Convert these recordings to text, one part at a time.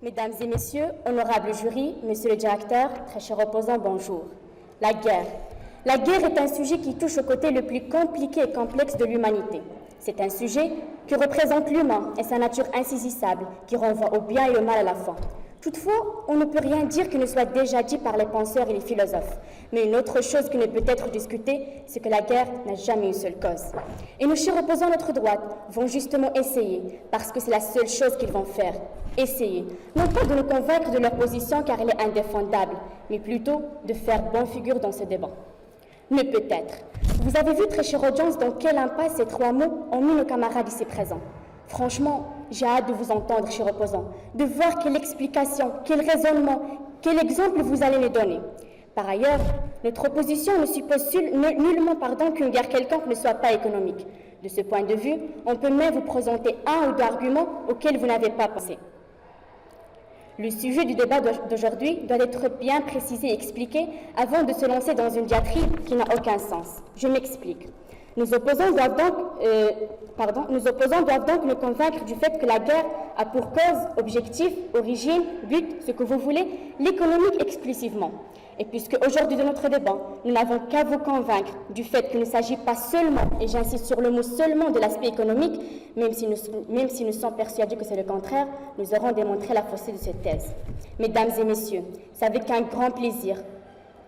Mesdames et messieurs, honorables jury, monsieur le directeur, très cher opposant, bonjour. La guerre. La guerre est un sujet qui touche au côté le plus compliqué et complexe de l'humanité. C'est un sujet qui représente l'humain et sa nature insaisissable, qui renvoie au bien et au mal à la fois. Toutefois, on ne peut rien dire qui ne soit déjà dit par les penseurs et les philosophes. Mais une autre chose qui ne peut être discutée, c'est que la guerre n'a jamais une seule cause. Et nos chers opposants à notre droite vont justement essayer, parce que c'est la seule chose qu'ils vont faire. Essayer, non pas de nous convaincre de leur position car elle est indéfendable, mais plutôt de faire bonne figure dans ce débat. Mais peut-être. Vous avez vu, très chère audience, dans quelle impasse ces trois mots ont mis nos camarades ici présents. Franchement, j'ai hâte de vous entendre, chers opposants, de voir quelle explication, quel raisonnement, quel exemple vous allez nous donner. Par ailleurs, notre opposition ne suppose nullement qu'une guerre quelconque ne soit pas économique. De ce point de vue, on peut même vous présenter un ou deux arguments auxquels vous n'avez pas pensé. Le sujet du débat d'aujourd'hui doit être bien précisé et expliqué avant de se lancer dans une diatribe qui n'a aucun sens. Je m'explique. Nos opposants doivent donc nous convaincre du fait que la guerre a pour cause, objectif, origine, but, ce que vous voulez, l'économique exclusivement. Et puisque aujourd'hui de notre débat, nous n'avons qu'à vous convaincre du fait qu'il ne s'agit pas seulement, et j'insiste sur le mot seulement, de l'aspect économique, même si nous sommes persuadés que c'est le contraire, nous aurons démontré la fausseté de cette thèse. Mesdames et messieurs, c'est avec un grand plaisir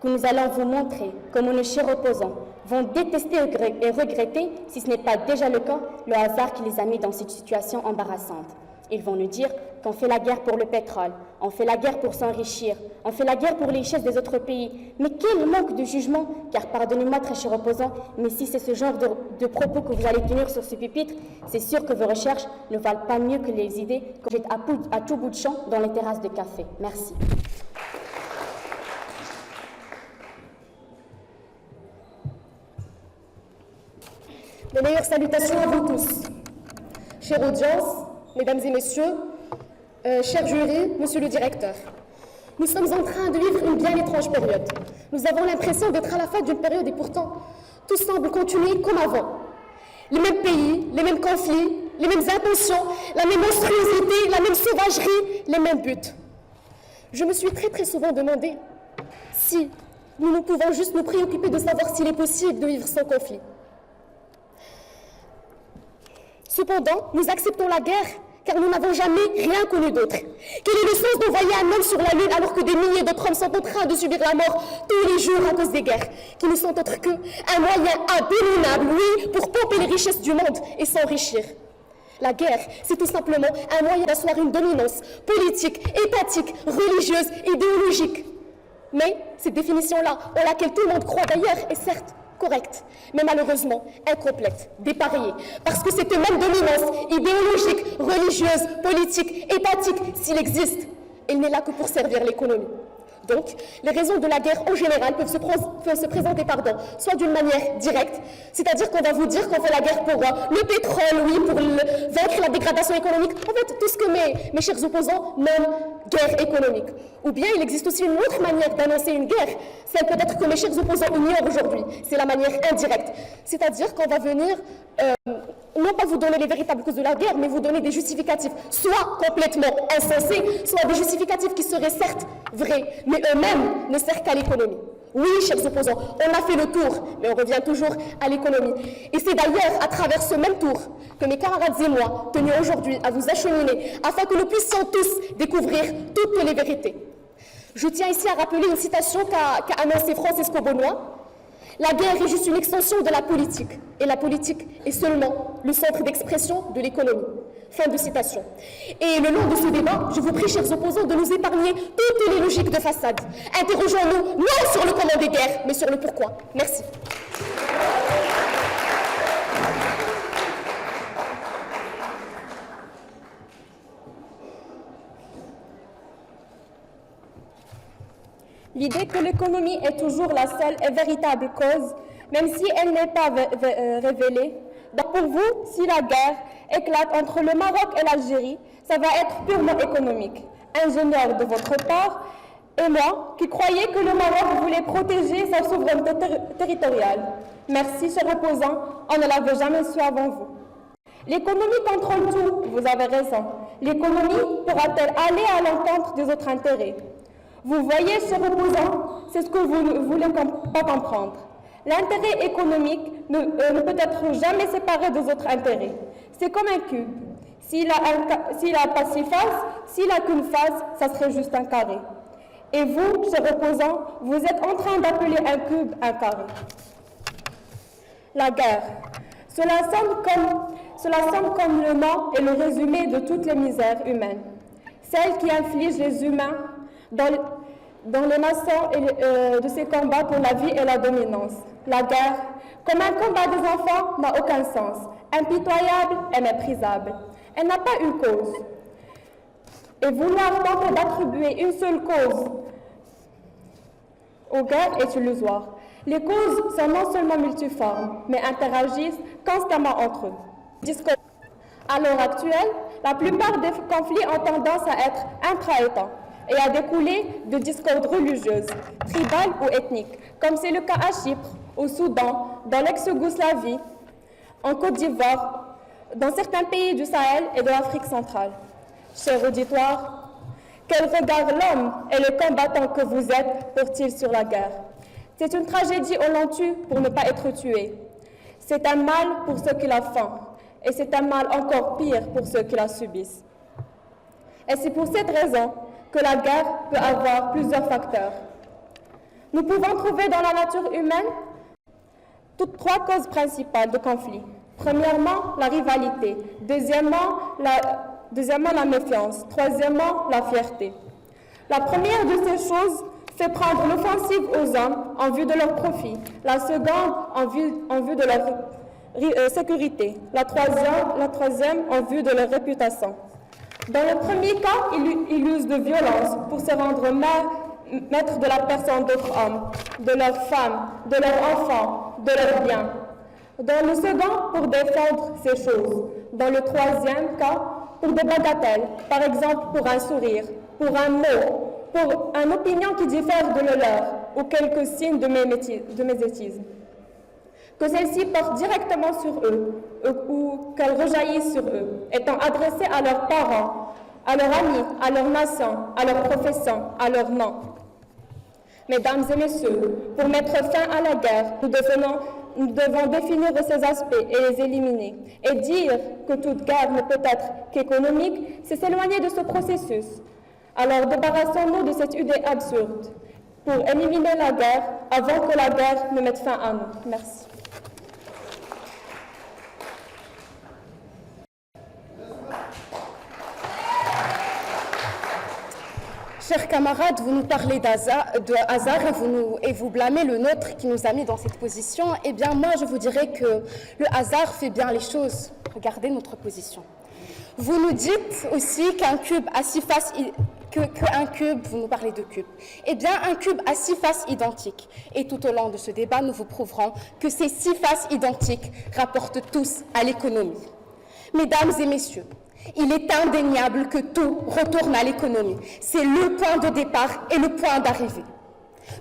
que nous allons vous montrer comment nos chers opposants vont détester et regretter, si ce n'est pas déjà le cas, le hasard qui les a mis dans cette situation embarrassante. Ils vont nous dire qu'on fait la guerre pour le pétrole, on fait la guerre pour s'enrichir, on fait la guerre pour les richesses des autres pays. Mais quel manque de jugement, car pardonnez-moi très chers opposants, mais si c'est ce genre de propos que vous allez tenir sur ce pupitre, c'est sûr que vos recherches ne valent pas mieux que les idées que j'ai à tout bout de champ dans les terrasses de café. Merci. Les meilleures salutations à vous tous. Chère audience, mesdames et messieurs, cher jury, monsieur le directeur, nous sommes en train de vivre une bien étrange période. Nous avons l'impression d'être à la fin d'une période et pourtant, tout semble continuer comme avant. Les mêmes pays, les mêmes conflits, les mêmes intentions, la même monstruosité, la même sauvagerie, les mêmes buts. Je me suis très souvent demandé si nous pouvons juste nous préoccuper de savoir s'il est possible de vivre sans conflit. Cependant, nous acceptons la guerre car nous n'avons jamais rien connu d'autre. Quel est le sens d'envoyer un homme sur la Lune alors que des milliers d'autres hommes sont en train de subir la mort tous les jours à cause des guerres, qui ne sont autres qu'un moyen indéniable, oui, pour pomper les richesses du monde et s'enrichir. La guerre, c'est tout simplement un moyen d'asseoir une dominance politique, étatique, religieuse, idéologique. Mais cette définition-là, en laquelle tout le monde croit d'ailleurs, est certes correcte, mais malheureusement incomplète, dépareillée, parce que cette même dominance idéologique, religieuse, politique, étatique, s'il existe, elle n'est là que pour servir l'économie. Donc, les raisons de la guerre en général peuvent se présenter soit d'une manière directe, c'est-à-dire qu'on va vous dire qu'on fait la guerre pour le pétrole, oui, pour vaincre la dégradation économique, en fait, tout ce que mes chers opposants nomment guerre économique. Ou bien, il existe aussi une autre manière d'annoncer une guerre, celle peut-être que mes chers opposants ignorent aujourd'hui, c'est la manière indirecte, c'est-à-dire qu'on va venir non pas vous donner les véritables causes de la guerre, mais vous donner des justificatifs, soit complètement insensés, soit des justificatifs qui seraient certes vrais, mais eux-mêmes ne servent qu'à l'économie. Oui, chers opposants, on a fait le tour, mais on revient toujours à l'économie. Et c'est d'ailleurs à travers ce même tour que mes camarades et moi tenons aujourd'hui à vous acheminer, afin que nous puissions tous découvrir toutes les vérités. Je tiens ici à rappeler une citation qu'a annoncée Francesco Bonois. La guerre est juste une extension de la politique, et la politique est seulement le centre d'expression de l'économie. Fin de citation. Et le long de ce débat, je vous prie, chers opposants, de nous épargner toutes les logiques de façade. Interrogeons-nous non sur le comment des guerres, mais sur le pourquoi. Merci. L'idée que l'économie est toujours la seule et véritable cause, même si elle n'est pas révélée. Donc pour vous, si la guerre éclate entre le Maroc et l'Algérie, ça va être purement économique. Ingénieur de votre part, et moi, qui croyais que le Maroc voulait protéger sa souveraineté territoriale. Merci, chers opposants, on ne l'avait jamais su avant vous. L'économie contrôle tout, vous avez raison. L'économie pourra-t-elle aller à l'encontre des autres intérêts? Vous voyez, chers opposants, c'est ce que vous ne voulez pas comprendre. L'intérêt économique ne peut être jamais séparé des autres intérêts. C'est comme un cube. S'il a pas 6 faces, s'il n'a qu'une face, ça serait juste un carré. Et vous, chers opposants, vous êtes en train d'appeler un cube un carré. La guerre. Cela semble comme le nom et le résumé de toutes les misères humaines. Celles qui infligent les humains dans les maçons de ces combats pour la vie et la dominance. La guerre, comme un combat des enfants, n'a aucun sens. Impitoyable et méprisable. Elle n'a pas une cause. Et vouloir tenter d'attribuer une seule cause aux guerres est illusoire. Les causes sont non seulement multiformes, mais interagissent constamment entre eux. À l'heure actuelle, la plupart des conflits ont tendance à être intra-États et à découler de discordes religieuses, tribales ou ethniques, comme c'est le cas à Chypre, au Soudan, dans l'ex-Yougoslavie, en Côte d'Ivoire, dans certains pays du Sahel et de l'Afrique centrale. Cher auditoire, quel regard l'homme et le combattant que vous êtes portent-ils sur la guerre? C'est une tragédie où l'on tue pour ne pas être tué. C'est un mal pour ceux qui la font, et c'est un mal encore pire pour ceux qui la subissent. Et c'est pour cette raison que la guerre peut avoir plusieurs facteurs. Nous pouvons trouver dans la nature humaine trois causes principales de conflit. Premièrement, la rivalité. Deuxièmement, la méfiance. Troisièmement, la fierté. La première de ces choses fait prendre l'offensive aux hommes en vue de leur profit. La seconde, en vue de leur sécurité. La troisième, en vue de leur réputation. Dans le premier cas, ils usent de violence pour se rendre maître de la personne d'autres hommes, de leurs femmes, de leurs enfants, de leurs biens. Dans le second, pour défendre ces choses. Dans le troisième cas, pour des bagatelles, par exemple pour un sourire, pour un mot, pour une opinion qui diffère de le leur, ou quelques signes de mésétisme. Que celles-ci portent directement sur eux, ou qu'elles rejaillissent sur eux, étant adressées à leurs parents, à leurs amis, à leur nation, à leur profession, à leur nom. Mesdames et messieurs, pour mettre fin à la guerre, nous devons définir ces aspects et les éliminer. Et dire que toute guerre ne peut être qu'économique, c'est s'éloigner de ce processus. Alors débarrassons-nous de cette idée absurde pour éliminer la guerre avant que la guerre ne mette fin à nous. Merci. Chers camarades, vous nous parlez de hasard et vous blâmez le nôtre qui nous a mis dans cette position. Eh bien, moi, je vous dirais que le hasard fait bien les choses. Regardez notre position. Vous nous dites aussi qu'un cube a 6 faces, qu'un cube, vous nous parlez de cube. Eh bien, un cube a 6 faces identiques. Et tout au long de ce débat, nous vous prouverons que ces 6 faces identiques rapportent tous à l'économie. Mesdames et messieurs, il est indéniable que tout retourne à l'économie. C'est le point de départ et le point d'arrivée.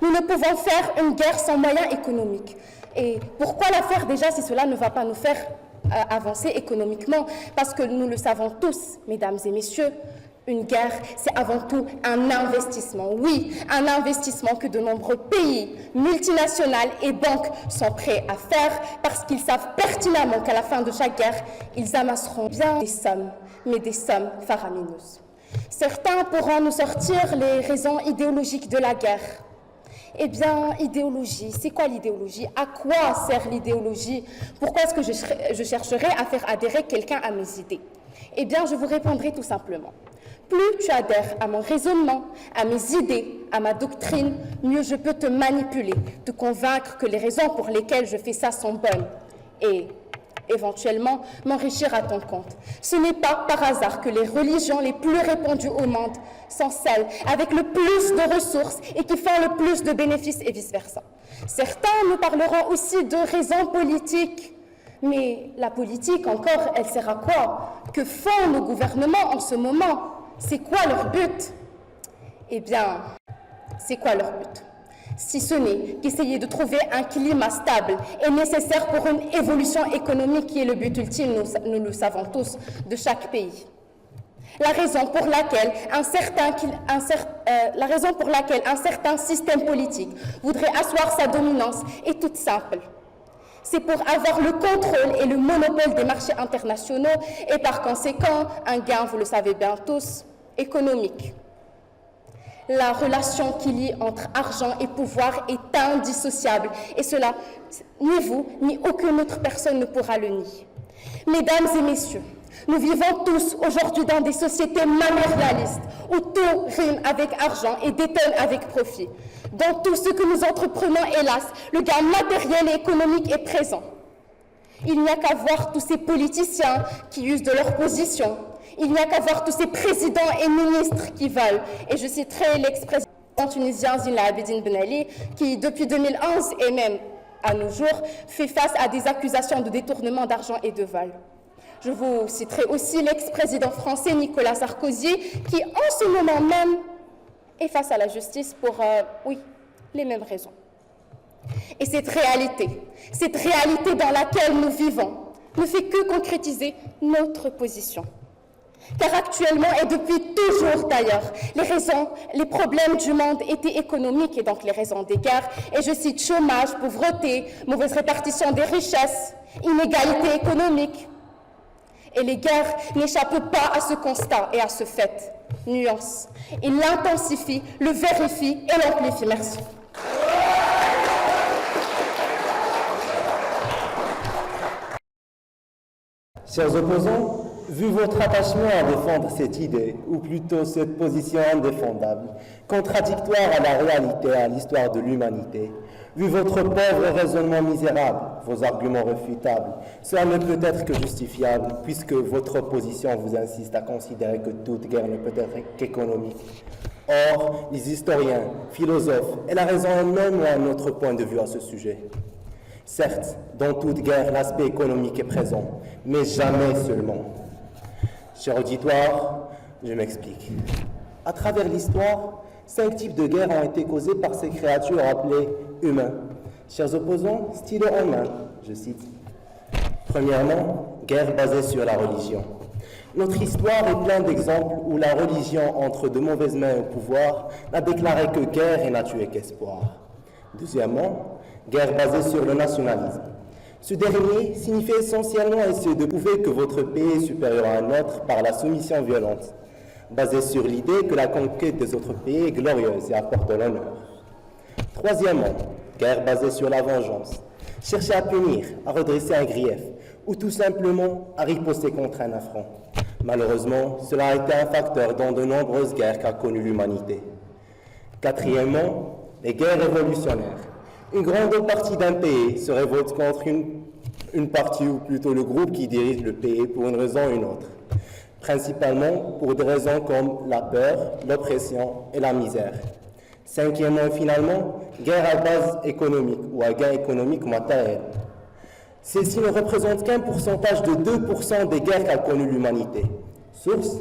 Nous ne pouvons faire une guerre sans moyens économiques. Et pourquoi la faire déjà si cela ne va pas nous faire avancer économiquement? Parce que nous le savons tous, mesdames et messieurs, une guerre, c'est avant tout un investissement. Oui, un investissement que de nombreux pays, multinationales et banques sont prêts à faire parce qu'ils savent pertinemment qu'à la fin de chaque guerre, ils amasseront bien des sommes, mais des sommes faramineuses. Certains pourront nous sortir les raisons idéologiques de la guerre. Eh bien, idéologie, c'est quoi l'idéologie? À quoi sert l'idéologie? Pourquoi est-ce que je chercherai à faire adhérer quelqu'un à mes idées? Eh bien, je vous répondrai tout simplement. Plus tu adhères à mon raisonnement, à mes idées, à ma doctrine, mieux je peux te manipuler, te convaincre que les raisons pour lesquelles je fais ça sont bonnes et éventuellement m'enrichir à ton compte. Ce n'est pas par hasard que les religions les plus répandues au monde sont celles avec le plus de ressources et qui font le plus de bénéfices et vice-versa. Certains nous parleront aussi de raisons politiques. Mais la politique, encore, elle sert à quoi? Que font nos gouvernements en ce moment? C'est quoi leur but? Eh bien, c'est quoi leur but? si ce n'est qu'essayer de trouver un climat stable et nécessaire pour une évolution économique qui est le but ultime, nous le savons tous, de chaque pays. La raison pour laquelle un certain système politique voudrait asseoir sa dominance est toute simple. C'est pour avoir le contrôle et le monopole des marchés internationaux et par conséquent un gain, vous le savez bien tous, économique. La relation qui lie entre argent et pouvoir est indissociable et cela, ni vous, ni aucune autre personne ne pourra le nier. Mesdames et messieurs, nous vivons tous aujourd'hui dans des sociétés matérialistes où tout rime avec argent et détonne avec profit. Dans tout ce que nous entreprenons, hélas, le gain matériel et économique est présent. Il n'y a qu'à voir tous ces politiciens qui usent de leur position. Il n'y a qu'à voir tous ces présidents et ministres qui veulent. Et je citerai l'ex-président tunisien Zine El Abidine Ben Ali, qui depuis 2011 et même à nos jours fait face à des accusations de détournement d'argent et de vol. Je vous citerai aussi l'ex-président français Nicolas Sarkozy, qui en ce moment même est face à la justice pour, les mêmes raisons. Et cette réalité dans laquelle nous vivons, ne fait que concrétiser notre position. Car actuellement, et depuis toujours d'ailleurs, les problèmes du monde étaient économiques et donc les raisons des guerres, et je cite chômage, pauvreté, mauvaise répartition des richesses, inégalité économique. Et les guerres n'échappent pas à ce constat et à ce fait. Nuance. Il l'intensifie, le vérifie et l'amplifie. Merci. Chers opposants, vu votre attachement à défendre cette idée, ou plutôt cette position indéfendable, contradictoire à la réalité et à l'histoire de l'humanité, vu votre pauvre raisonnement misérable, vos arguments réfutables, cela ne peut être que justifiable, puisque votre opposition vous insiste à considérer que toute guerre ne peut être qu'économique. Or, les historiens, philosophes et la raison elle-même ont un autre point de vue à ce sujet. Certes, dans toute guerre, l'aspect économique est présent, mais jamais seulement. Cher auditoire, je m'explique. À travers l'histoire, 5 types de guerres ont été causées par ces créatures appelées humains. Chers opposants, stylo en main, je cite. Premièrement, guerre basée sur la religion. Notre histoire est pleine d'exemples où la religion, entre de mauvaises mains au pouvoir, n'a déclaré que guerre et n'a tué qu'espoir. Deuxièmement, guerre basée sur le nationalisme. Ce dernier signifie essentiellement essayer de prouver que votre pays est supérieur à un autre par la soumission violente, basée sur l'idée que la conquête des autres pays est glorieuse et apporte de l'honneur. Troisièmement, guerre basée sur la vengeance. Chercher à punir, à redresser un grief, ou tout simplement à riposter contre un affront. Malheureusement, cela a été un facteur dans de nombreuses guerres qu'a connues l'humanité. Quatrièmement, les guerres révolutionnaires. Une grande partie d'un pays se révolte contre une partie, ou plutôt le groupe qui dirige le pays pour une raison ou une autre. Principalement pour des raisons comme la peur, l'oppression et la misère. Cinquièmement et finalement, guerre à base économique ou à gain économique matériel. Celle-ci ne représente qu'un pourcentage de 2% des guerres qu'a connues l'humanité. Source,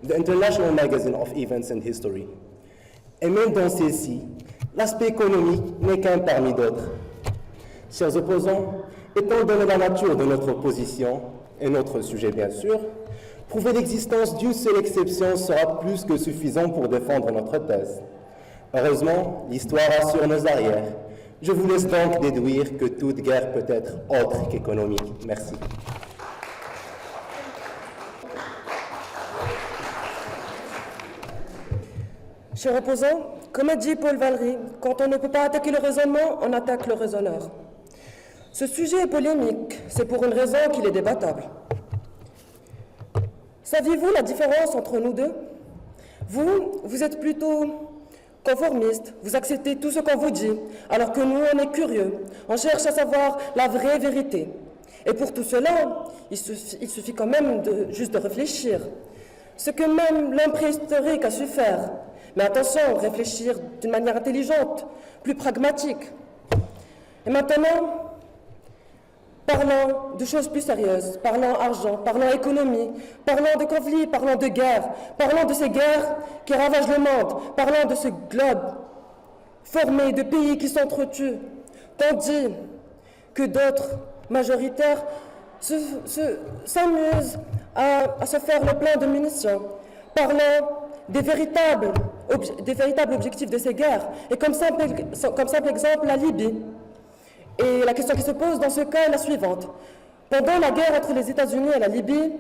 The International Magazine of Events and History. Et même dans celle-ci, l'aspect économique n'est qu'un parmi d'autres. Chers opposants, étant donné la nature de notre opposition, et notre sujet bien sûr, prouver l'existence d'une seule exception sera plus que suffisant pour défendre notre thèse. Heureusement, l'histoire assure nos arrières. Je vous laisse donc déduire que toute guerre peut être autre qu'économique. Merci. Chers opposants, comme a dit Paul Valéry, quand on ne peut pas attaquer le raisonnement, on attaque le raisonneur. Ce sujet est polémique, c'est pour une raison qu'il est débattable. Saviez-vous la différence entre nous deux? Vous êtes plutôt conformiste, vous acceptez tout ce qu'on vous dit, alors que nous, on est curieux, on cherche à savoir la vraie vérité. Et pour tout cela, il suffit quand même juste de réfléchir. Ce que même l'homme préhistorique a su faire. Mais attention, réfléchir d'une manière intelligente, plus pragmatique. Et maintenant, parlons de choses plus sérieuses, parlons argent, parlons économie, parlons de conflits, parlons de guerre, parlons de ces guerres qui ravagent le monde, parlons de ce globe formés de pays qui s'entretuent, tandis que d'autres majoritaires s'amusent à se faire le plein de munitions, parlant des véritables objectifs de ces guerres, et comme simple exemple la Libye. Et la question qui se pose dans ce cas est la suivante. Pendant la guerre entre les États-Unis et la Libye,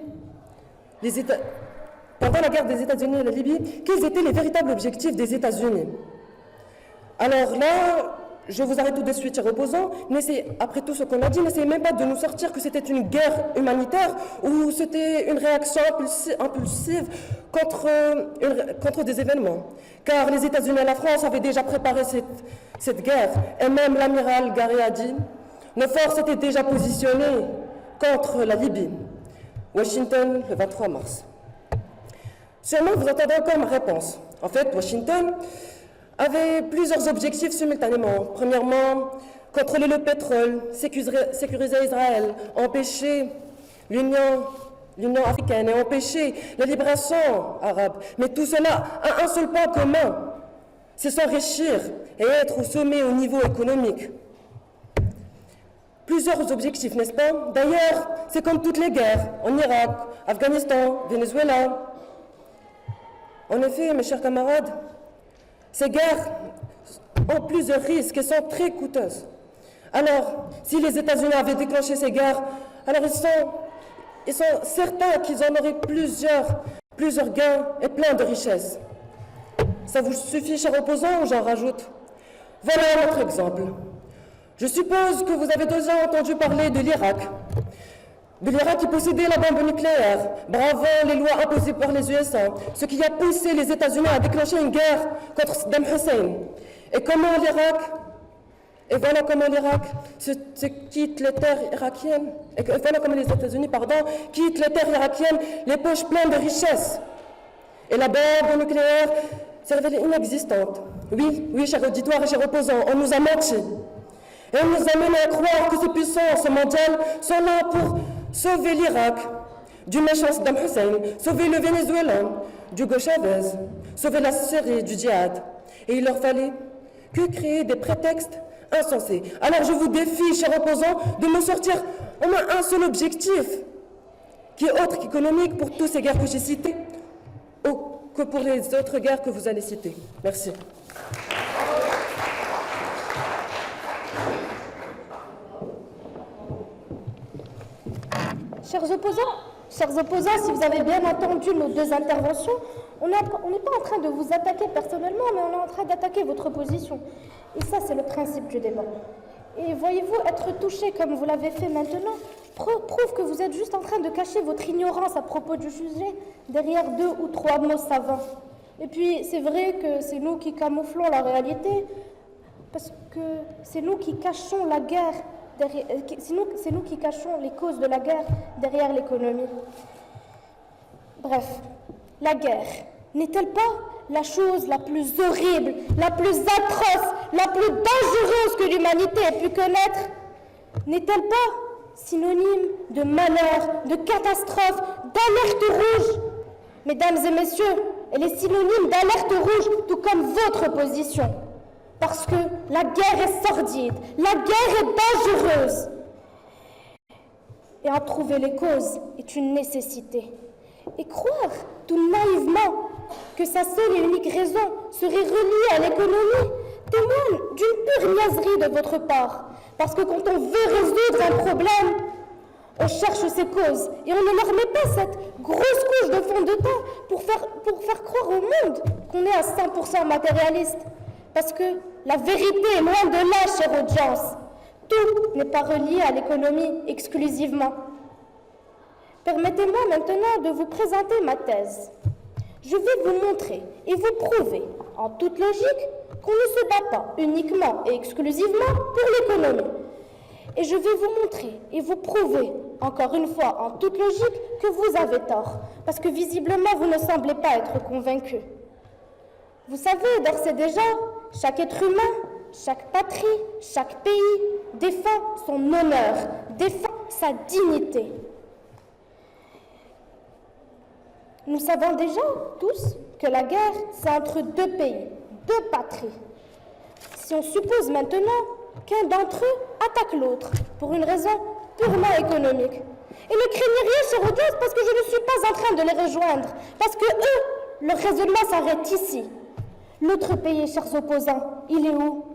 pendant la guerre des États-Unis et la Libye, quels étaient les véritables objectifs des États-Unis? Alors là, je vous arrête tout de suite, chers opposants. Après tout ce qu'on a dit, n'essayez même pas de nous sortir que c'était une guerre humanitaire ou c'était une réaction impulsive contre des événements. Car les États-Unis et la France avaient déjà préparé cette guerre. Et même l'amiral Garé a dit, nos forces étaient déjà positionnées contre la Libye. Washington, le 23 mars. Sûrement, vous entendez encore ma réponse. En fait, Washington avait plusieurs objectifs simultanément. Premièrement, contrôler le pétrole, sécuriser Israël, empêcher l'Union africaine et empêcher la libération arabe. Mais tout cela a un seul point commun, c'est s'enrichir et être au sommet au niveau économique. Plusieurs objectifs, n'est-ce pas? D'ailleurs, c'est comme toutes les guerres, en Irak, Afghanistan, Venezuela. En effet, mes chers camarades, ces guerres ont plusieurs risques et sont très coûteuses. Alors, si les États-Unis avaient déclenché ces guerres, alors ils sont certains qu'ils en auraient plusieurs gains et plein de richesses. Ça vous suffit, chers opposants, ou j'en rajoute? Voilà un autre exemple. Je suppose que vous avez déjà entendu parler de l'Irak. De l'Irak qui possédait la bombe nucléaire, bravant les lois imposées par les USA, ce qui a poussé les États-Unis à déclencher une guerre contre Saddam Hussein. Et voilà comment l'Irak quitte les terres irakiennes, et voilà comment les États-Unis, quittent les terres irakiennes, les poches pleines de richesses. Et la bombe nucléaire s'est révélée inexistante. Oui, chers auditoires et chers opposants, on nous a menti. Et on nous a mené à croire que ces puissances mondiales sont là pour sauver l'Irak du méchant Saddam Hussein, sauver le Venezuela du Hugo Chavez, sauver la Syrie du djihad. Et il leur fallait que créer des prétextes insensés. Alors je vous défie, chers opposants, de me sortir au moins un seul objectif, qui est autre qu'économique pour toutes ces guerres que j'ai citées, ou que pour les autres guerres que vous allez citer. Merci. Chers opposants, si vous avez bien entendu nos deux interventions, on n'est pas en train de vous attaquer personnellement, mais on est en train d'attaquer votre position. Et ça, c'est le principe du débat. Et voyez-vous, être touché comme vous l'avez fait maintenant, prouve que vous êtes juste en train de cacher votre ignorance à propos du sujet derrière 2 ou 3 mots savants. Et puis, c'est vrai que c'est nous qui camouflons la réalité, parce que c'est nous qui cachons la guerre. C'est nous qui cachons les causes de la guerre derrière l'économie. Bref, la guerre n'est-elle pas la chose la plus horrible, la plus atroce, la plus dangereuse que l'humanité ait pu connaître? N'est-elle pas synonyme de malheur, de catastrophe, d'alerte rouge? Mesdames et messieurs, elle est synonyme d'alerte rouge, tout comme votre position. Parce que la guerre est sordide, la guerre est dangereuse. Et en trouver les causes est une nécessité. Et croire tout naïvement que sa seule et unique raison serait reliée à l'économie témoigne d'une pure niaiserie de votre part. Parce que quand on veut résoudre un problème, on cherche ses causes et on ne leur met pas cette grosse couche de fond de teint pour faire croire au monde qu'on est à 100% matérialiste. Parce que la vérité est loin de là, chère audience. Tout n'est pas relié à l'économie exclusivement. Permettez-moi maintenant de vous présenter ma thèse. Je vais vous montrer et vous prouver, en toute logique, qu'on ne se bat pas uniquement et exclusivement pour l'économie. Et je vais vous montrer et vous prouver, encore une fois, en toute logique, que vous avez tort, parce que visiblement, vous ne semblez pas être convaincus. Vous savez, d'ores et déjà, chaque être humain, chaque patrie, chaque pays défend son honneur, défend sa dignité. Nous savons déjà tous que la guerre, c'est entre 2 pays, 2 patries. Si on suppose maintenant qu'un d'entre eux attaque l'autre pour une raison purement économique, et ne craignez rien, chère audience, parce que je ne suis pas en train de les rejoindre, parce que eux, leur raisonnement s'arrête ici. L'autre pays, chers opposants, il est où?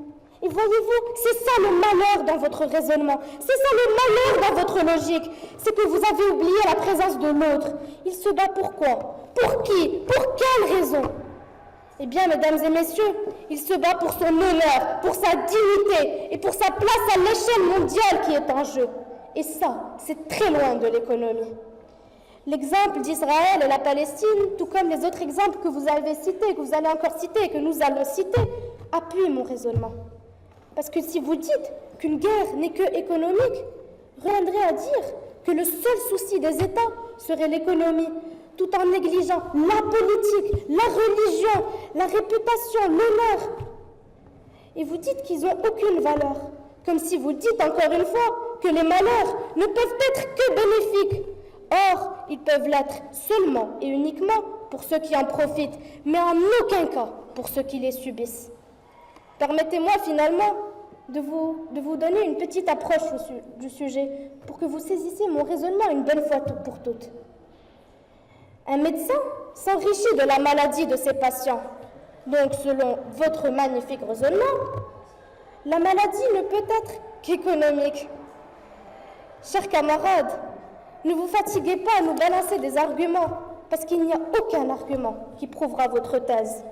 Et voyez-vous, c'est ça le malheur dans votre raisonnement, c'est ça le malheur dans votre logique, c'est que vous avez oublié la présence de l'autre. Il se bat pour quoi? Pour qui? Pour quelle raison? Eh bien, mesdames et messieurs, il se bat pour son honneur, pour sa dignité et pour sa place à l'échelle mondiale qui est en jeu. Et ça, c'est très loin de l'économie. L'exemple d'Israël et la Palestine, tout comme les autres exemples que vous avez cités, que vous allez encore citer et que nous allons citer, appuient mon raisonnement. Parce que si vous dites qu'une guerre n'est que économique, reviendrait à dire que le seul souci des États serait l'économie, tout en négligeant la politique, la religion, la réputation, l'honneur. Et vous dites qu'ils n'ont aucune valeur, comme si vous dites encore une fois que les malheurs ne peuvent être que bénéfiques. Or, ils peuvent l'être seulement et uniquement pour ceux qui en profitent, mais en aucun cas pour ceux qui les subissent. Permettez-moi finalement de vous donner une petite approche du sujet pour que vous saisissiez mon raisonnement une bonne fois pour toutes. Un médecin s'enrichit de la maladie de ses patients. Donc, selon votre magnifique raisonnement, la maladie ne peut être qu'économique. Chers camarades, ne vous fatiguez pas à nous balancer des arguments, parce qu'il n'y a aucun argument qui prouvera votre thèse.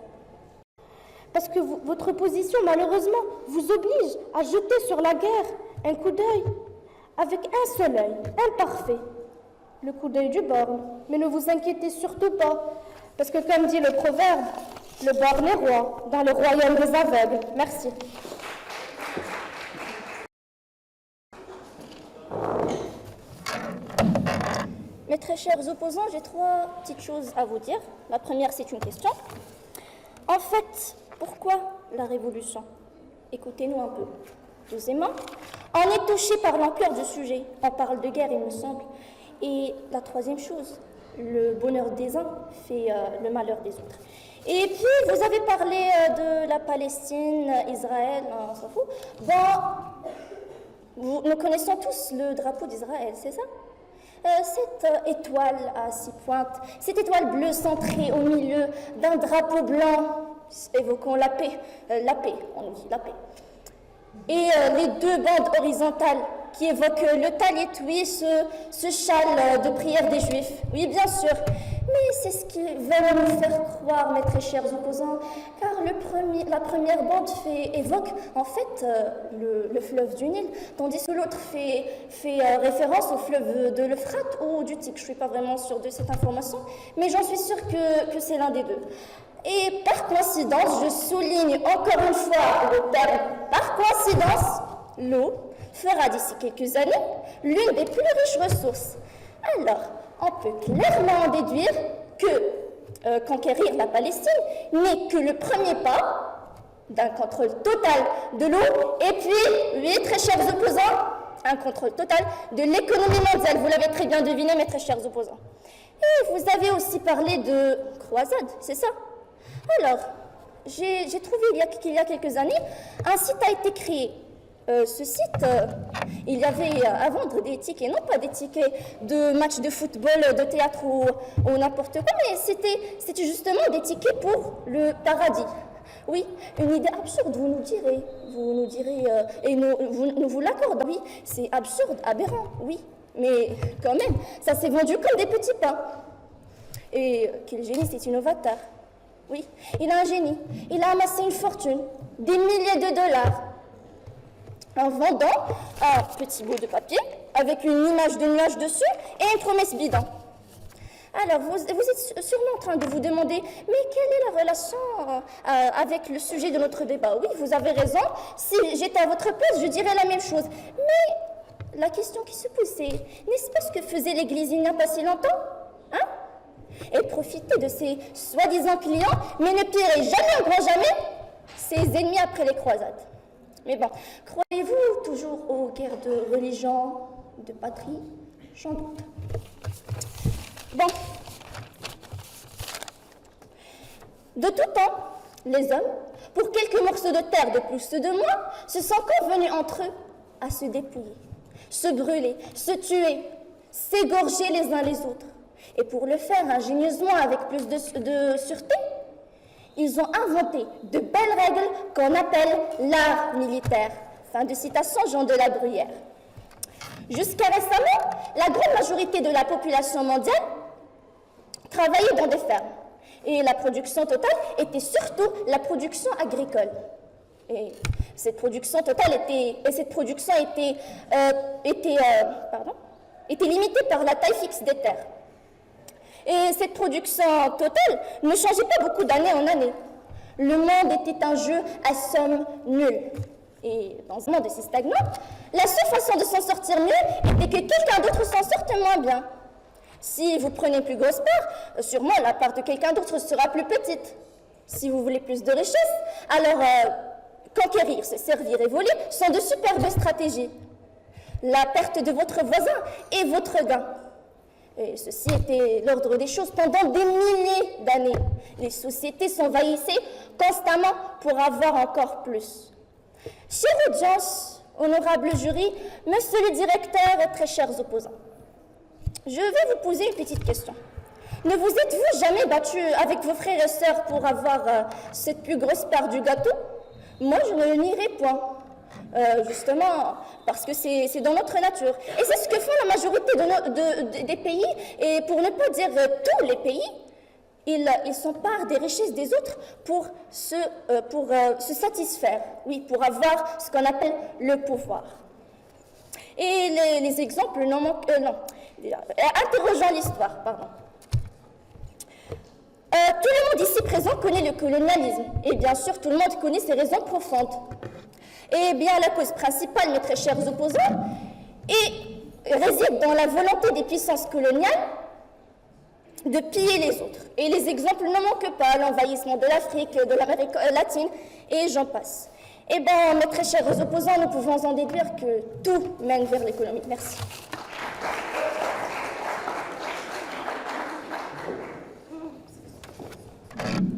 Parce que votre position, malheureusement, vous oblige à jeter sur la guerre un coup d'œil avec un seul œil, imparfait, le coup d'œil du borgne. Mais ne vous inquiétez surtout pas, parce que comme dit le proverbe, le borgne est roi dans le royaume des aveugles. Merci. Mes très chers opposants, j'ai 3 petites choses à vous dire. La première, c'est une question. En fait, pourquoi la révolution? Écoutez-nous un peu. Deuxièmement, on est touché par l'ampleur du sujet. On parle de guerre, il me semble. Et la troisième chose, le bonheur des uns fait le malheur des autres. Et puis, vous avez parlé de la Palestine, Israël, on s'en fout. Bon, nous connaissons tous le drapeau d'Israël, c'est ça? Cette étoile à 6 pointes, cette étoile bleue centrée au milieu d'un drapeau blanc, évoquant la paix, on dit la paix. Et les 2 bandes horizontales qui évoquent le talit, oui, ce châle de prière des Juifs. Oui, bien sûr. Mais c'est ce qu'ils veulent nous faire croire, mes très chers opposants, car la première bande évoque en fait le fleuve du Nil, tandis que l'autre fait référence au fleuve de l'Euphrate ou du Tigre. Je ne suis pas vraiment sûre de cette information, mais j'en suis sûre que c'est l'un des deux. Et par coïncidence, je souligne encore une fois le terme par coïncidence, l'eau fera d'ici quelques années l'une des plus riches ressources. Alors, on peut clairement en déduire que conquérir la Palestine n'est que le premier pas d'un contrôle total de l'eau et puis, oui, très chers opposants, un contrôle total de l'économie mondiale. Vous l'avez très bien deviné, mes très chers opposants. Et vous avez aussi parlé de croisade, c'est ça? Alors, j'ai trouvé qu'il y a quelques années, un site a été créé. Ce site, il y avait à vendre des tickets, non pas des tickets de matchs de football, de théâtre ou n'importe quoi, mais c'était justement des tickets pour le paradis. Oui, une idée absurde, vous nous direz, et nous vous l'accordons, oui, c'est absurde, aberrant, oui, mais quand même, ça s'est vendu comme des petits pains. Et quel génie, c'est innovateur. Oui, il a un génie, il a amassé une fortune, des milliers de dollars, en vendant un petit bout de papier avec une image de nuage dessus et une promesse bidon. Alors, vous êtes sûrement en train de vous demander, mais quelle est la relation avec le sujet de notre débat? Oui, vous avez raison, si j'étais à votre place, je dirais la même chose. Mais la question qui se pose, c'est, n'est-ce pas ce que faisait l'Église il n'y a pas si longtemps? Hein? Elle profitait de ses soi-disant clients, mais ne pillerait jamais, en grand jamais, ses ennemis après les croisades. Mais bon, croyez-vous toujours aux guerres de religion, de patrie? J'en doute. Bon. De tout temps, les hommes, pour quelques morceaux de terre de plus ou de moins, se sont convenus entre eux à se dépouiller, se brûler, se tuer, s'égorger les uns les autres. Et pour le faire ingénieusement avec plus de sûreté, ils ont inventé de belles règles qu'on appelle l'art militaire. Fin de citation, Jean de la Bruyère. Jusqu'à récemment, la grande majorité de la population mondiale travaillait dans des fermes. Et la production totale était surtout la production agricole. Et cette production totale était limitée par la taille fixe des terres. Et cette production totale ne changeait pas beaucoup d'année en année. Le monde était un jeu à somme nulle. Et dans ce monde aussi stagnant, la seule façon de s'en sortir mieux était que quelqu'un d'autre s'en sorte moins bien. Si vous prenez une plus grosse part, sûrement la part de quelqu'un d'autre sera plus petite. Si vous voulez plus de richesse, alors conquérir, se servir et voler sont de superbes stratégies. La perte de votre voisin est votre gain. Et ceci était l'ordre des choses pendant des milliers d'années. Les sociétés s'envahissaient constamment pour avoir encore plus. Chère audience, honorable jury, monsieur le directeur et très chers opposants, je vais vous poser une petite question. Ne vous êtes-vous jamais battu avec vos frères et sœurs pour avoir cette plus grosse part du gâteau? Moi, je ne le nierai point. Justement, parce que c'est dans notre nature. Et c'est ce que font la majorité des pays, et pour ne pas dire tous les pays, ils s'emparent des richesses des autres pour se satisfaire, oui, pour avoir ce qu'on appelle le pouvoir. Et les exemples n'en manquent, interrogeons l'histoire, pardon. Tout le monde ici présent connaît le colonialisme, et bien sûr tout le monde connaît ses raisons profondes. Eh bien, la cause principale, mes très chers opposants, réside dans la volonté des puissances coloniales de piller les autres. Et les exemples ne manquent pas, l'envahissement de l'Afrique, de l'Amérique latine, et j'en passe. Eh bien, mes très chers opposants, nous pouvons en déduire que tout mène vers l'économie. Merci.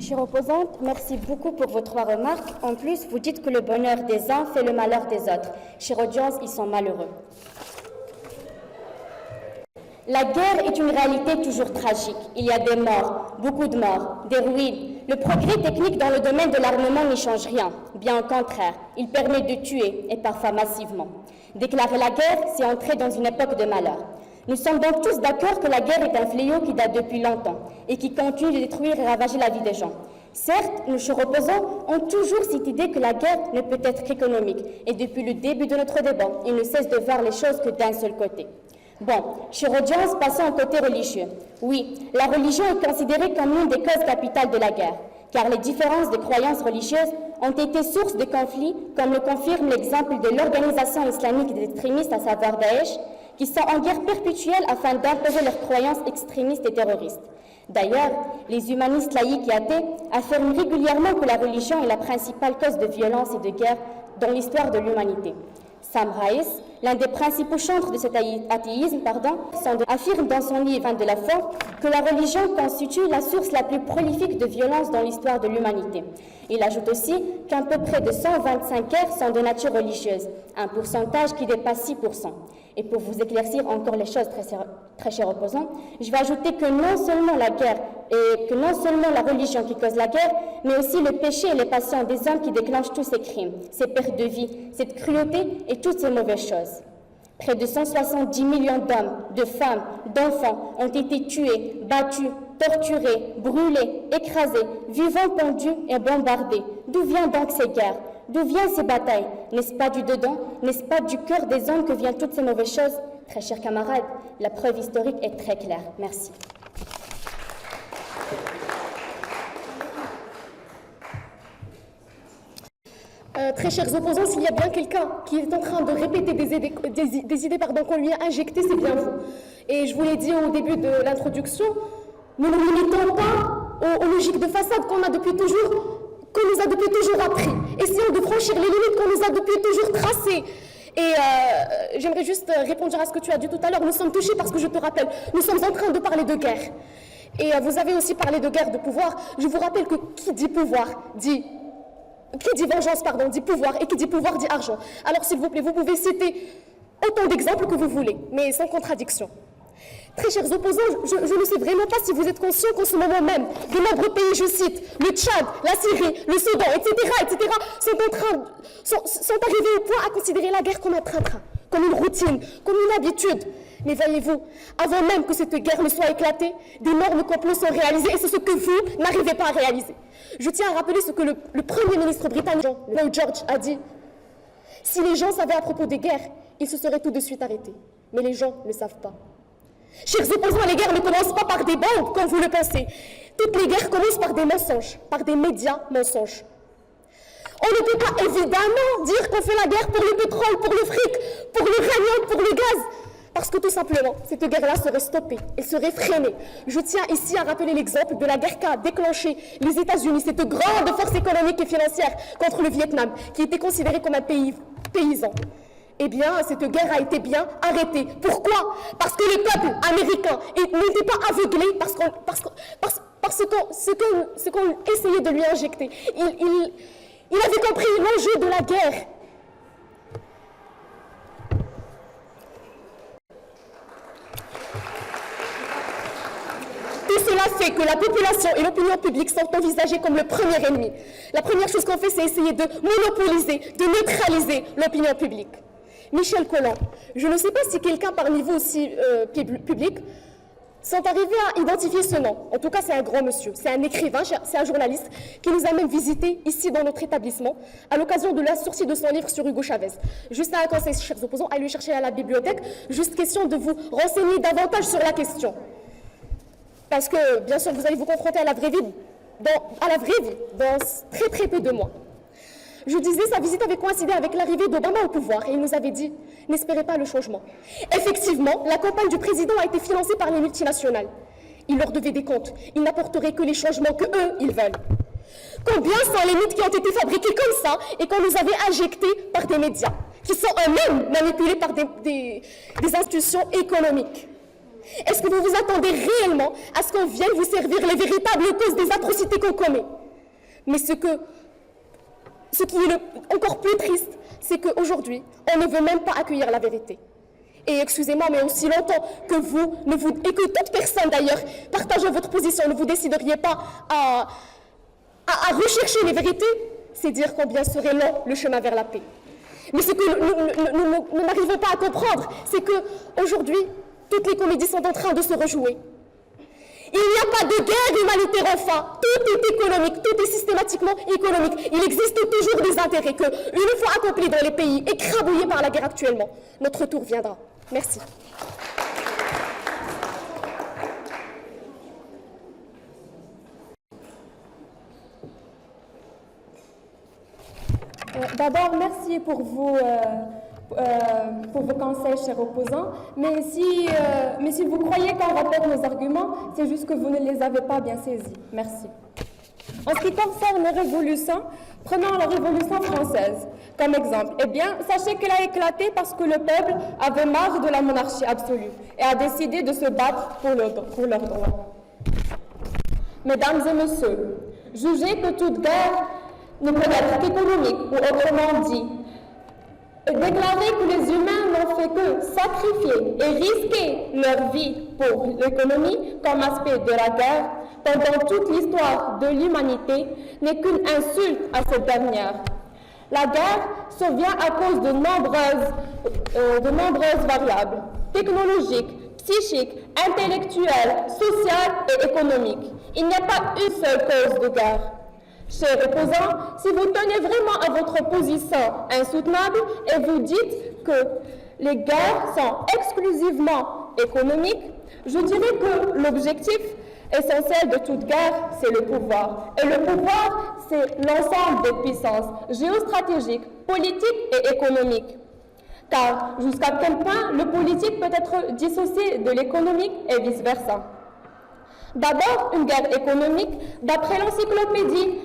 Chère opposante, merci beaucoup pour vos 3 remarques. En plus, vous dites que le bonheur des uns fait le malheur des autres. Chère audience, ils sont malheureux. La guerre est une réalité toujours tragique. Il y a des morts, beaucoup de morts, des ruines. Le progrès technique dans le domaine de l'armement n'y change rien. Bien au contraire, il permet de tuer, et parfois massivement. Déclarer la guerre, c'est entrer dans une époque de malheur. Nous sommes donc tous d'accord que la guerre est un fléau qui date depuis longtemps et qui continue de détruire et ravager la vie des gens. Certes, nos chers opposants ont toujours cette idée que la guerre ne peut être qu'économique, et depuis le début de notre débat, ils ne cessent de voir les choses que d'un seul côté. Bon, chère audience, passons au côté religieux. Oui, la religion est considérée comme l'une des causes capitales de la guerre, car les différences de croyances religieuses ont été source de conflits, comme le confirme l'exemple de l'organisation islamique des extrémistes, à savoir Daesh, qui sont en guerre perpétuelle afin d'imposer leurs croyances extrémistes et terroristes. D'ailleurs, les humanistes laïcs et athées affirment régulièrement que la religion est la principale cause de violence et de guerre dans l'histoire de l'humanité. Sam Rais, l'un des principaux chantres de cet athéisme, affirme dans son livre « de la foi » que la religion constitue la source la plus prolifique de violence dans l'histoire de l'humanité. Il ajoute aussi qu'à peu près de 125 guerres sont de nature religieuse, un pourcentage qui dépasse 6%. Et pour vous éclaircir encore les choses, très chers opposants, je vais ajouter que non seulement la guerre et que non seulement la religion qui cause la guerre, mais aussi le péché et les passions des hommes qui déclenchent tous ces crimes, ces pertes de vie, cette cruauté et toutes ces mauvaises choses. Près de 170 millions d'hommes, de femmes, d'enfants ont été tués, battus, torturés, brûlés, écrasés, vivants pendus et bombardés. D'où viennent donc ces guerres? D'où viennent ces batailles? N'est-ce pas du dedans? N'est-ce pas du cœur des hommes que viennent toutes ces mauvaises choses? Très chers camarades, la preuve historique est très claire. Merci. Très chers opposants, s'il y a bien quelqu'un qui est en train de répéter des idées qu'on lui a injectées, c'est bien vous. Et je vous l'ai dit au début de l'introduction, nous ne nous limitons pas aux logiques de façade qu'on nous a depuis toujours appris. Essayons de franchir les limites qu'on nous a depuis toujours tracées. Et j'aimerais juste répondre à ce que tu as dit tout à l'heure. Nous sommes touchés parce que je te rappelle, nous sommes en train de parler de guerre. Et vous avez aussi parlé de guerre de pouvoir. Je vous rappelle que qui dit pouvoir dit qui dit vengeance, pardon, dit pouvoir, et qui dit pouvoir dit argent. Alors s'il vous plaît, vous pouvez citer autant d'exemples que vous voulez, mais sans contradiction. Très chers opposants, je ne sais vraiment pas si vous êtes conscients qu'en ce moment même, de nombreux pays, je cite, le Tchad, la Syrie, le Soudan, etc., sont arrivés au point à considérer la guerre comme un train-train, comme une routine, comme une habitude. Mais voyez-vous, avant même que cette guerre ne soit éclatée, d'énormes complots sont réalisés et c'est ce que vous n'arrivez pas à réaliser. Je tiens à rappeler ce que le Premier ministre britannique, Lloyd George, a dit. Si les gens savaient à propos des guerres, ils se seraient tout de suite arrêtés. Mais les gens ne savent pas. Chers opposants, les guerres ne commencent pas par des bombes, comme vous le pensez. Toutes les guerres commencent par des mensonges, par des médias mensonges. On ne peut pas évidemment dire qu'on fait la guerre pour le pétrole, pour le fric, pour l'uranium, pour le gaz. Parce que tout simplement, cette guerre-là serait stoppée, elle serait freinée. Je tiens ici à rappeler l'exemple de la guerre qu'a déclenchée les États-Unis, cette grande force économique et financière contre le Vietnam, qui était considéré comme un pays paysan. Eh bien, cette guerre a été bien arrêtée. Pourquoi? Parce que le peuple américain n'était pas aveuglé parce qu'on essayait de lui injecter. Il avait compris l'enjeu de la guerre. Tout cela fait que la population et l'opinion publique sont envisagées comme le premier ennemi. La première chose qu'on fait, c'est essayer de monopoliser, de neutraliser l'opinion publique. Michel Colomb, je ne sais pas si quelqu'un parmi vous aussi public sont arrivés à identifier ce nom. En tout cas, c'est un grand monsieur, c'est un écrivain, c'est un journaliste qui nous a même visités ici dans notre établissement à l'occasion de la sortie de son livre sur Hugo Chavez. Juste un conseil, chers opposants, allez le chercher à la bibliothèque. Juste question de vous renseigner davantage sur la question. Parce que, bien sûr, vous allez vous confronter à la vraie vie dans très très peu de mois. Je disais, sa visite avait coïncidé avec l'arrivée d'Obama au pouvoir et il nous avait dit « N'espérez pas le changement ». Effectivement, la campagne du président a été financée par les multinationales. Il leur devait des comptes. Il n'apporterait que les changements que eux, ils veulent. Combien sont les mythes qui ont été fabriqués comme ça et qu'on nous avait injectés par des médias, qui sont eux-mêmes manipulés par des institutions économiques? Est-ce que vous vous attendez réellement à ce qu'on vienne vous servir les véritables causes des atrocités qu'on commet? Mais ce qui est encore plus triste, c'est qu'aujourd'hui, on ne veut même pas accueillir la vérité. Et excusez-moi, mais aussi longtemps que et que toute personne d'ailleurs, partageant votre position, ne vous décideriez pas à rechercher les vérités, c'est dire combien serait long le chemin vers la paix. Mais ce que nous n'arrivons pas à comprendre, c'est qu'aujourd'hui, toutes les comédies sont en train de se rejouer. Il n'y a pas de guerre humanitaire enfin. Tout est économique, tout est systématiquement économique. Il existe toujours des intérêts que, une fois accomplis dans les pays écrabouillés par la guerre actuellement, notre tour viendra. Merci. D'abord, merci pour vos conseils, chers opposants. Mais si vous croyez qu'on répète nos arguments, c'est juste que vous ne les avez pas bien saisis. Merci. En ce qui concerne les révolutions, prenons la Révolution française comme exemple. Eh bien, sachez qu'elle a éclaté parce que le peuple avait marre de la monarchie absolue et a décidé de se battre pour leurs droits. Mesdames et messieurs, jugez que toute guerre ne peut être qu'économique, ou autrement dit, déclarer que les humains n'ont fait que sacrifier et risquer leur vie pour l'économie comme aspect de la guerre pendant toute l'histoire de l'humanité n'est qu'une insulte à cette dernière. La guerre survient à cause de nombreuses variables technologiques, psychiques, intellectuelles, sociales et économiques. Il n'y a pas une seule cause de guerre. Chers opposants, si vous tenez vraiment à votre position insoutenable et vous dites que les guerres sont exclusivement économiques, je dirais que l'objectif essentiel de toute guerre, c'est le pouvoir. Et le pouvoir, c'est l'ensemble des puissances géostratégiques, politiques et économiques. Car jusqu'à quel point le politique peut être dissocié de l'économique et vice-versa. D'abord, une guerre économique, d'après l'encyclopédie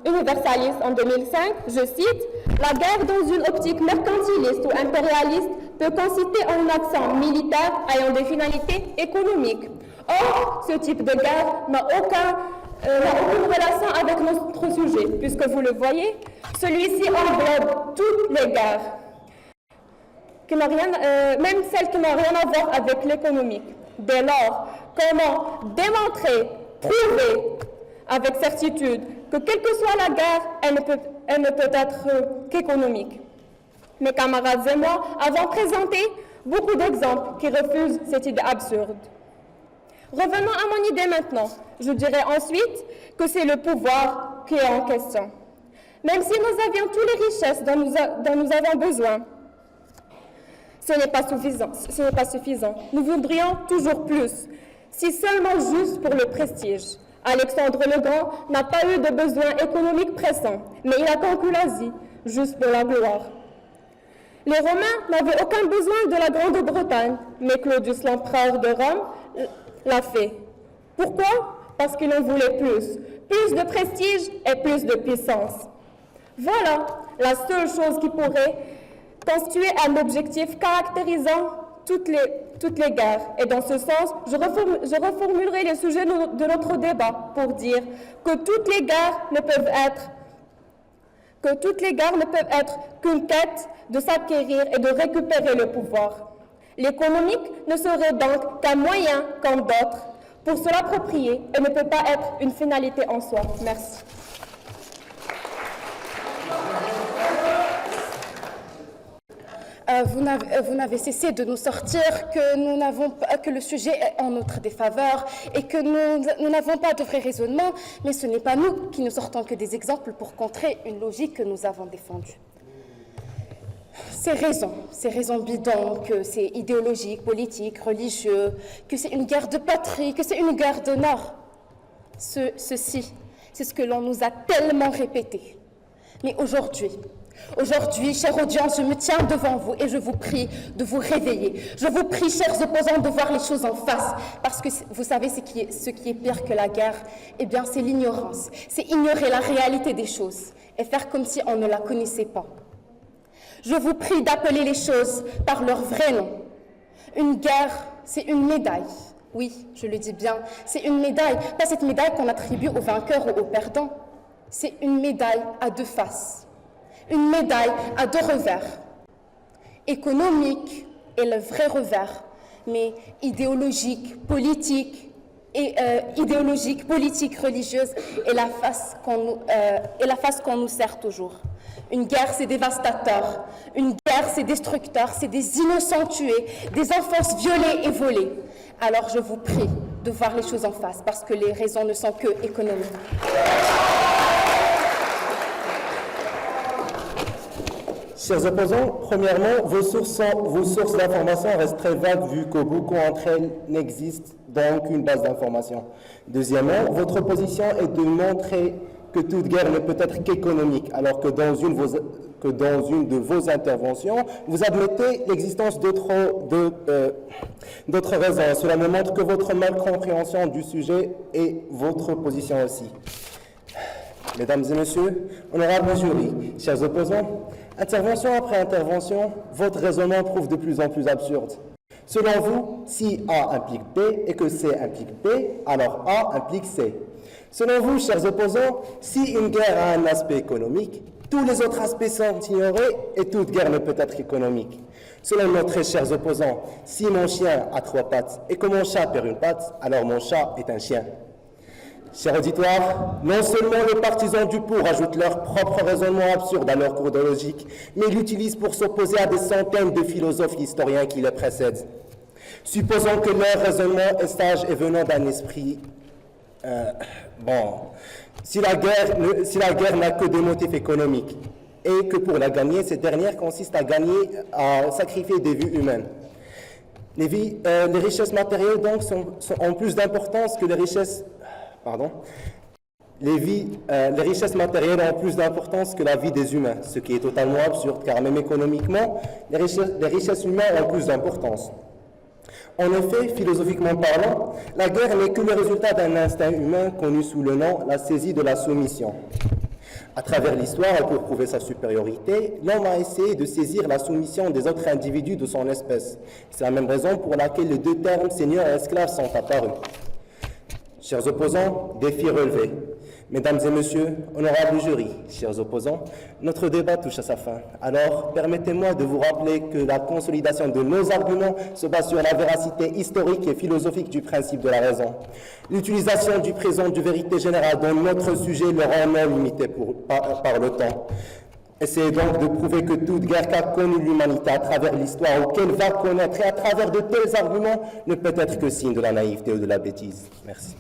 Universalis en 2005, je cite, « La guerre dans une optique mercantiliste ou impérialiste peut consister en une action militaire ayant des finalités économiques. » Or, ce type de guerre n'a aucun n'a aucune relation avec notre sujet, puisque vous le voyez, celui-ci englobe toutes les guerres, même celles qui n'ont rien à voir avec l'économique. Dès lors, comment démontrer, prouver avec certitude que quelle que soit la guerre, elle ne peut être qu'économique? Mes camarades et moi avons présenté beaucoup d'exemples qui refusent cette idée absurde. Revenons à mon idée maintenant. Je dirais ensuite que c'est le pouvoir qui est en question. Même si nous avions toutes les richesses dont nous avons besoin, ce n'est pas suffisant. Nous voudrions toujours plus, si seulement juste pour le prestige. Alexandre le Grand n'a pas eu de besoin économique pressant, mais il a conquis l'Asie, juste pour la gloire. Les Romains n'avaient aucun besoin de la Grande-Bretagne, mais Claudius, l'empereur de Rome, l'a fait. Pourquoi? Parce qu'il en voulait plus. Plus de prestige et plus de puissance. Voilà la seule chose qui pourrait constituer un objectif caractérisant toutes les guerres. Et dans ce sens, je reformulerai le sujet de notre débat pour dire que toutes les guerres ne peuvent être qu'une quête de s'acquérir et de récupérer le pouvoir. L'économique ne serait donc qu'un moyen, comme d'autres, pour se l'approprier et ne peut pas être une finalité en soi. Merci. Vous n'avez cessé de nous sortir que le sujet est en notre défaveur et que nous n'avons pas de vrai raisonnement, mais ce n'est pas nous qui ne sortons que des exemples pour contrer une logique que nous avons défendue. Ces raisons bidons, que c'est idéologique, politique, religieux, que c'est une guerre de patrie, que c'est une guerre d'honneur, ceci, c'est ce que l'on nous a tellement répété. Mais aujourd'hui, chère audience, je me tiens devant vous et je vous prie de vous réveiller. Je vous prie, chers opposants, de voir les choses en face. Parce que vous savez ce qui est pire que la guerre, eh bien, c'est l'ignorance. C'est ignorer la réalité des choses et faire comme si on ne la connaissait pas. Je vous prie d'appeler les choses par leur vrai nom. Une guerre, c'est une médaille. Oui, je le dis bien, c'est une médaille. Pas cette médaille qu'on attribue aux vainqueurs ou aux perdants. C'est une médaille à deux faces. Une médaille à deux revers. Économique est le vrai revers, mais idéologique, politique, religieuse est la face qu'on nous sert toujours. Une guerre, c'est dévastateur. Une guerre, c'est destructeur. C'est des innocents tués, des enfants violés et volés. Alors je vous prie de voir les choses en face, parce que les raisons ne sont que économiques. Chers opposants, premièrement, vos sources d'information restent très vagues vu que beaucoup d'entre elles n'existent donc une base d'information. Deuxièmement, votre position est de montrer que toute guerre ne peut être qu'économique, alors que dans une de vos interventions, vous admettez l'existence d'autres raisons. Cela me montre que votre malcompréhension du sujet est votre position aussi. Mesdames et messieurs, honorables jurys, chers opposants, intervention après intervention, votre raisonnement prouve de plus en plus absurde. Selon vous, si A implique B et que C implique B, alors A implique C. Selon vous, chers opposants, si une guerre a un aspect économique, tous les autres aspects sont ignorés et toute guerre ne peut être économique. Selon nos très chers opposants, si mon chien a 3 pattes et que mon chat perd une patte, alors mon chat est un chien. Cher auditoire, non seulement les partisans du pour ajoutent leur propre raisonnement absurde à leur cours de logique, mais ils l'utilisent pour s'opposer à des centaines de philosophes et historiens qui les précèdent. Supposons que leur raisonnement est sage et venant d'un esprit... si la guerre n'a que des motifs économiques, et que pour la gagner, cette dernière consiste à sacrifier des vies humaines. Les richesses matérielles donc ont plus d'importance que les richesses... Les richesses matérielles ont plus d'importance que la vie des humains, ce qui est totalement absurde, car même économiquement, les richesses humaines ont plus d'importance. En effet, philosophiquement parlant, la guerre n'est que le résultat d'un instinct humain connu sous le nom la saisie de la soumission. À travers l'histoire, et pour prouver sa supériorité, l'homme a essayé de saisir la soumission des autres individus de son espèce. C'est la même raison pour laquelle les deux termes seigneur et esclave sont apparus. Chers opposants, défi relevé. Mesdames et messieurs, honorables jury, chers opposants, notre débat touche à sa fin. Alors, permettez-moi de vous rappeler que la consolidation de nos arguments se base sur la véracité historique et philosophique du principe de la raison. L'utilisation du présent de vérité générale dont notre sujet le rend non limité par le temps. Essayez donc de prouver que toute guerre qu'a connue l'humanité à travers l'histoire ou qu'elle va connaître et à travers de tels arguments ne peut être que signe de la naïveté ou de la bêtise. Merci.